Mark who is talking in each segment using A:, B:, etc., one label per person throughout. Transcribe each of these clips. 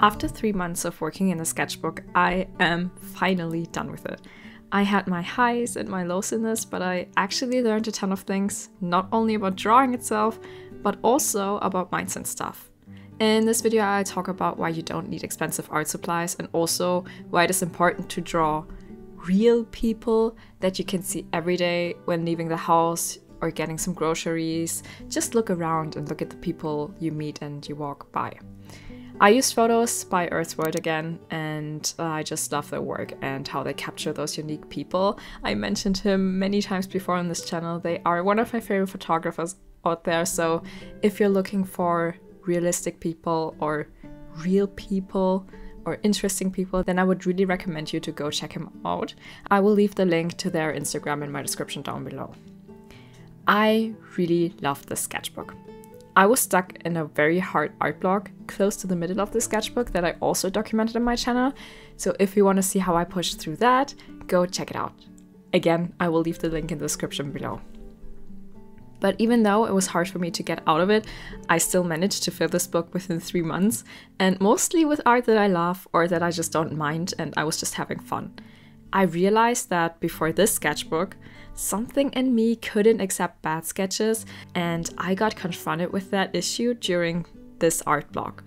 A: After 3 months of working in a sketchbook, I am finally done with it. I had my highs and my lows in this, but I actually learned a ton of things, not only about drawing itself, but also about mindset stuff. In this video, I talk about why you don't need expensive art supplies and also why it is important to draw real people that you can see every day when leaving the house or getting some groceries. Just look around and look at the people you meet and you walk by. I used photos by Earthworld again, and I just love their work and how they capture those unique people. I mentioned him many times before on this channel. They are one of my favorite photographers out there, so if you're looking for realistic people or real people or interesting people, then I would really recommend you to go check him out. I will leave the link to their Instagram in my description down below. I really loved this sketchbook. I was stuck in a very hard art block close to the middle of the sketchbook that I also documented on my channel, so if you want to see how I pushed through that, go check it out. Again, I will leave the link in the description below. But even though it was hard for me to get out of it, I still managed to fill this book within 3 months, and mostly with art that I love or that I just don't mind, and I was just having fun. I realized that before this sketchbook, something in me couldn't accept bad sketches, and I got confronted with that issue during this art block.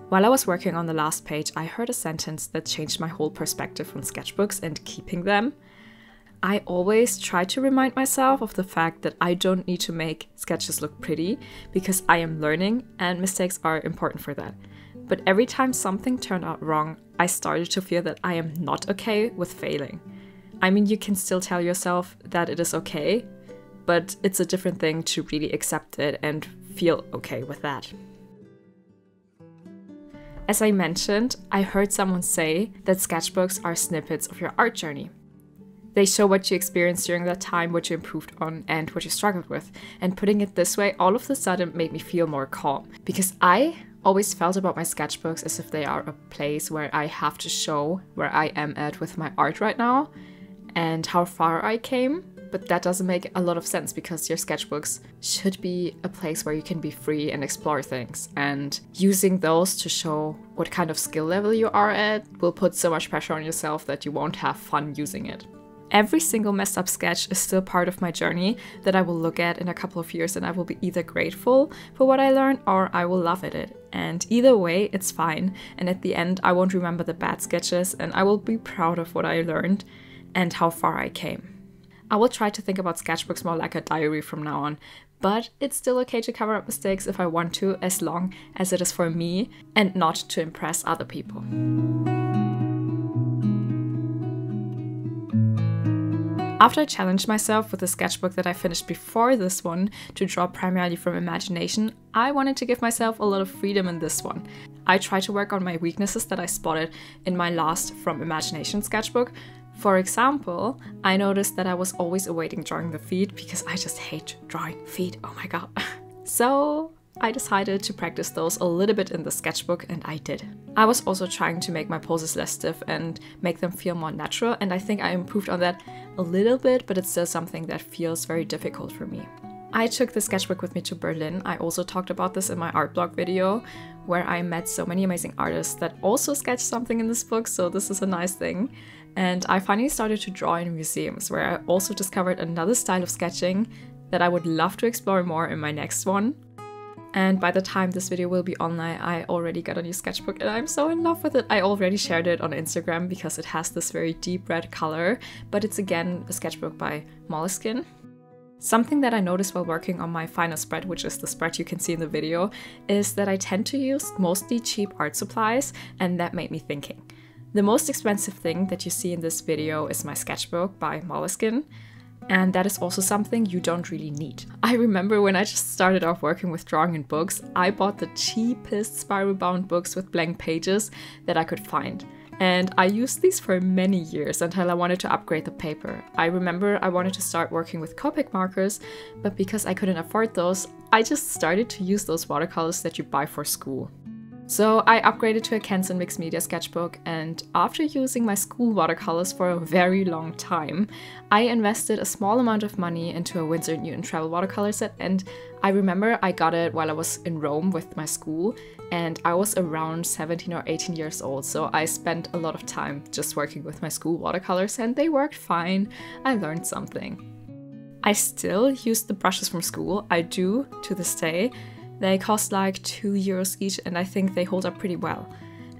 A: While I was working on the last page, I heard a sentence that changed my whole perspective on sketchbooks and keeping them. I always try to remind myself of the fact that I don't need to make sketches look pretty because I am learning and mistakes are important for that. But every time something turned out wrong, I started to feel that I am not okay with failing. I mean, you can still tell yourself that it is okay, but it's a different thing to really accept it and feel okay with that. As I mentioned, I heard someone say that sketchbooks are snippets of your art journey. They show what you experienced during that time, what you improved on, and what you struggled with. And putting it this way all of a sudden made me feel more calm, because I always felt about my sketchbooks as if they are a place where I have to show where I am at with my art right now and how far I came. But that doesn't make a lot of sense because your sketchbooks should be a place where you can be free and explore things, and using those to show what kind of skill level you are at will put so much pressure on yourself that you won't have fun using it. Every single messed up sketch is still part of my journey that I will look at in a couple of years, and I will be either grateful for what I learned or I will laugh at it. And either way, it's fine. And at the end, I won't remember the bad sketches and I will be proud of what I learned and how far I came. I will try to think about sketchbooks more like a diary from now on, but it's still okay to cover up mistakes if I want to, as long as it is for me and not to impress other people. After I challenged myself with the sketchbook that I finished before this one to draw primarily from imagination, I wanted to give myself a lot of freedom in this one. I tried to work on my weaknesses that I spotted in my last From Imagination sketchbook. For example, I noticed that I was always avoiding drawing the feet because I just hate drawing feet, oh my god. So I decided to practice those a little bit in the sketchbook, and I did. I was also trying to make my poses less stiff and make them feel more natural, and I think I improved on that a little bit, but it's still something that feels very difficult for me. I took the sketchbook with me to Berlin. I also talked about this in my art blog video, where I met so many amazing artists that also sketched something in this book, so this is a nice thing. And I finally started to draw in museums, where I also discovered another style of sketching that I would love to explore more in my next one. And by the time this video will be online, I already got a new sketchbook and I'm so in love with it. I already shared it on Instagram because it has this very deep red color, but it's again a sketchbook by Moleskine. Something that I noticed while working on my final spread, which is the spread you can see in the video, is that I tend to use mostly cheap art supplies, and that made me thinking. The most expensive thing that you see in this video is my sketchbook by Moleskine. And that is also something you don't really need. I remember when I just started off working with drawing in books, I bought the cheapest spiral bound books with blank pages that I could find. And I used these for many years until I wanted to upgrade the paper. I remember I wanted to start working with Copic markers, but because I couldn't afford those, I just started to use those watercolors that you buy for school. So I upgraded to a Canson mixed media sketchbook, and after using my school watercolors for a very long time, I invested a small amount of money into a Winsor & Newton travel watercolor set, and I remember I got it while I was in Rome with my school, and I was around 17 or 18 years old, so I spent a lot of time just working with my school watercolors, and they worked fine. I learned something. I still use the brushes from school, I do to this day. They cost like €2 each, and I think they hold up pretty well.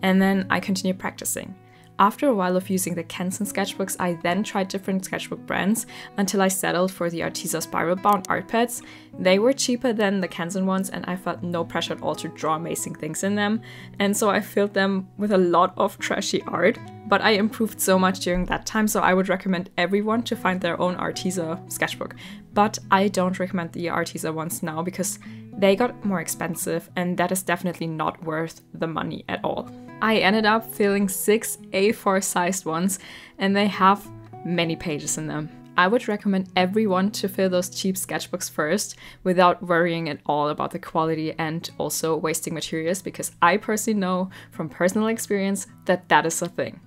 A: And then I continued practicing. After a while of using the Canson sketchbooks, I then tried different sketchbook brands until I settled for the Arteza spiral bound art pads. They were cheaper than the Canson ones, and I felt no pressure at all to draw amazing things in them. And so I filled them with a lot of trashy art. But I improved so much during that time, so I would recommend everyone to find their own Arteza sketchbook. But I don't recommend the Arteza ones now because they got more expensive, and that is definitely not worth the money at all. I ended up filling 6 A4 sized ones, and they have many pages in them. I would recommend everyone to fill those cheap sketchbooks first without worrying at all about the quality and also wasting materials, because I personally know from personal experience that that is a thing.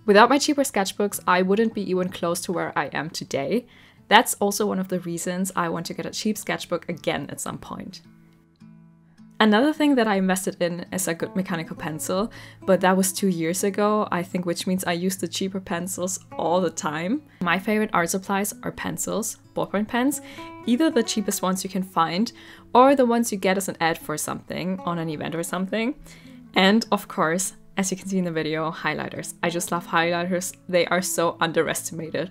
A: Without my cheaper sketchbooks, I wouldn't be even close to where I am today. That's also one of the reasons I want to get a cheap sketchbook again at some point. Another thing that I invested in is a good mechanical pencil, but that was 2 years ago, I think, which means I use the cheaper pencils all the time. My favorite art supplies are pencils, ballpoint pens, either the cheapest ones you can find or the ones you get as an ad for something on an event or something. And of course, as you can see in the video, highlighters. I just love highlighters. They are so underestimated.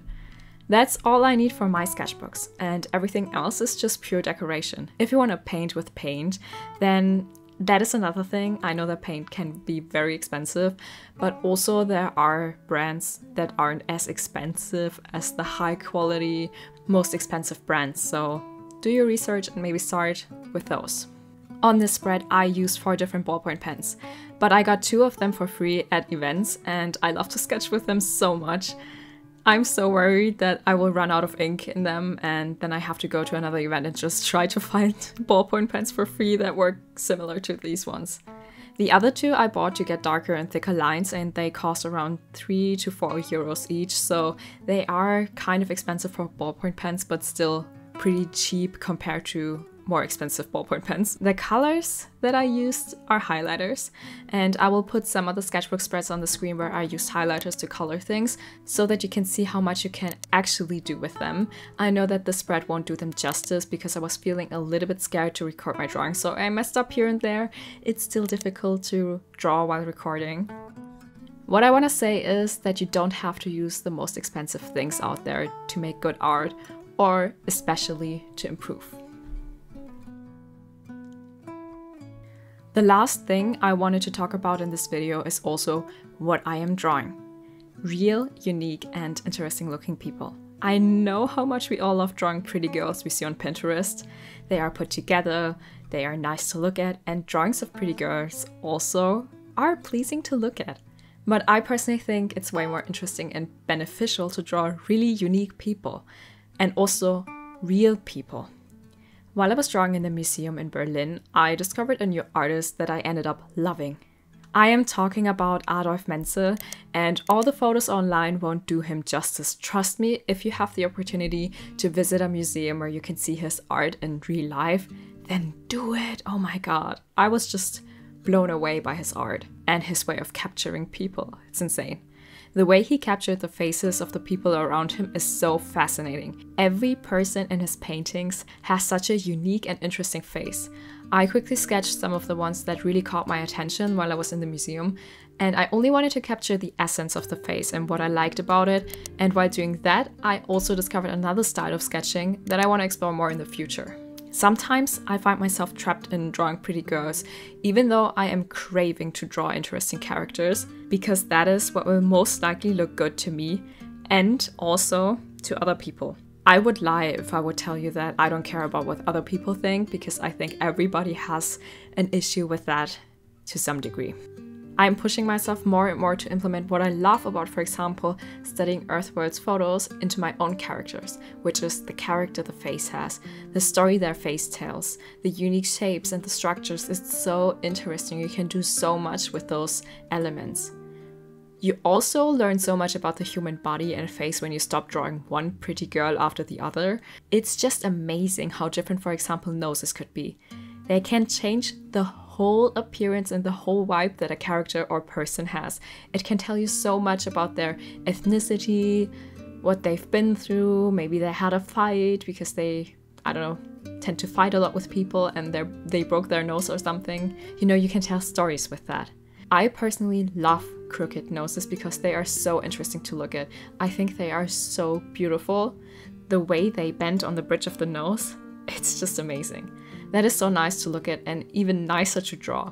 A: That's all I need for my sketchbooks, and everything else is just pure decoration. If you want to paint with paint, then that is another thing. I know that paint can be very expensive, but also there are brands that aren't as expensive as the high quality, most expensive brands. So do your research and maybe start with those. On this spread, I used 4 different ballpoint pens, but I got 2 of them for free at events, and I love to sketch with them so much. I'm so worried that I will run out of ink in them, and then I have to go to another event and just try to find ballpoint pens for free that work similar to these ones. The other 2 I bought to get darker and thicker lines, and they cost around €3 to €4 each, so they are kind of expensive for ballpoint pens, but still pretty cheap compared to more expensive ballpoint pens. The colors that I used are highlighters, and I will put some of the sketchbook spreads on the screen where I used highlighters to color things so that you can see how much you can actually do with them. I know that the spread won't do them justice because I was feeling a little bit scared to record my drawing, so I messed up here and there. It's still difficult to draw while recording. What I want to say is that you don't have to use the most expensive things out there to make good art, or especially to improve. The last thing I wanted to talk about in this video is also what I am drawing. Real, unique, and interesting looking people. I know how much we all love drawing pretty girls we see on Pinterest. They are put together, they are nice to look at, and drawings of pretty girls also are pleasing to look at. But I personally think it's way more interesting and beneficial to draw really unique people, and also real people. While I was drawing in the museum in Berlin, I discovered a new artist that I ended up loving. I am talking about Adolf Menzel, and all the photos online won't do him justice. Trust me, if you have the opportunity to visit a museum where you can see his art in real life, then do it. Oh my god. I was just blown away by his art and his way of capturing people. It's insane. The way he captured the faces of the people around him is so fascinating. Every person in his paintings has such a unique and interesting face. I quickly sketched some of the ones that really caught my attention while I was in the museum, and I only wanted to capture the essence of the face and what I liked about it, and while doing that, I also discovered another style of sketching that I want to explore more in the future. Sometimes I find myself trapped in drawing pretty girls, even though I am craving to draw interesting characters, because that is what will most likely look good to me and also to other people. I would lie if I would tell you that I don't care about what other people think, because I think everybody has an issue with that to some degree. I'm pushing myself more and more to implement what I love about, for example, studying Earthworld's photos into my own characters, which is the character the face has, the story their face tells, the unique shapes and the structures. It's so interesting. You can do so much with those elements. You also learn so much about the human body and face when you stop drawing one pretty girl after the other. It's just amazing how different, for example, noses could be. They can change the whole appearance and the whole vibe that a character or person has. It can tell you so much about their ethnicity, what they've been through, maybe they had a fight because they, I don't know, tend to fight a lot with people and they broke their nose or something. You know, you can tell stories with that. I personally love crooked noses because they are so interesting to look at. I think they are so beautiful. The way they bend on the bridge of the nose, it's just amazing. That is so nice to look at and even nicer to draw.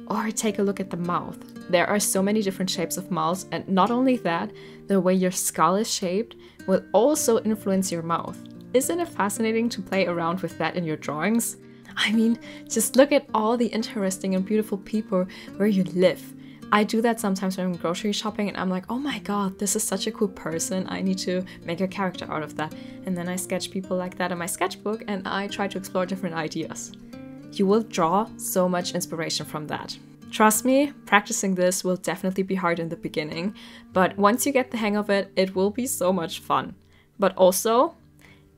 A: Or take a look at the mouth. There are so many different shapes of mouths, and not only that, the way your skull is shaped will also influence your mouth. Isn't it fascinating to play around with that in your drawings? I mean, just look at all the interesting and beautiful people where you live. I do that sometimes when I'm grocery shopping and I'm like, oh my god, this is such a cool person, I need to make a character out of that. And then I sketch people like that in my sketchbook and I try to explore different ideas. You will draw so much inspiration from that. Trust me, practicing this will definitely be hard in the beginning, but once you get the hang of it, it will be so much fun. But also,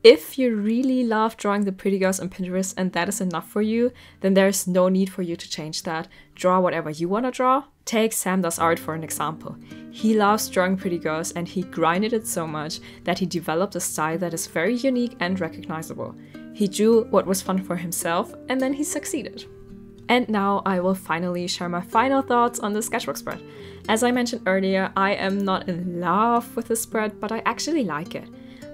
A: if you really love drawing the pretty girls on Pinterest and that is enough for you, then there's no need for you to change that. Draw whatever you want to draw. Take Sam Does Art for an example. He loves drawing pretty girls and he grinded it so much that he developed a style that is very unique and recognizable. He drew what was fun for himself and then he succeeded. And now I will finally share my final thoughts on the sketchbook spread. As I mentioned earlier, I am not in love with the spread, but I actually like it.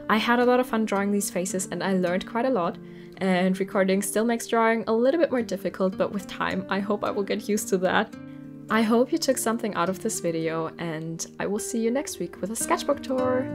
A: I had a lot of fun drawing these faces and I learned quite a lot, and recording still makes drawing a little bit more difficult, but with time I hope I will get used to that. I hope you took something out of this video and I will see you next week with a sketchbook tour.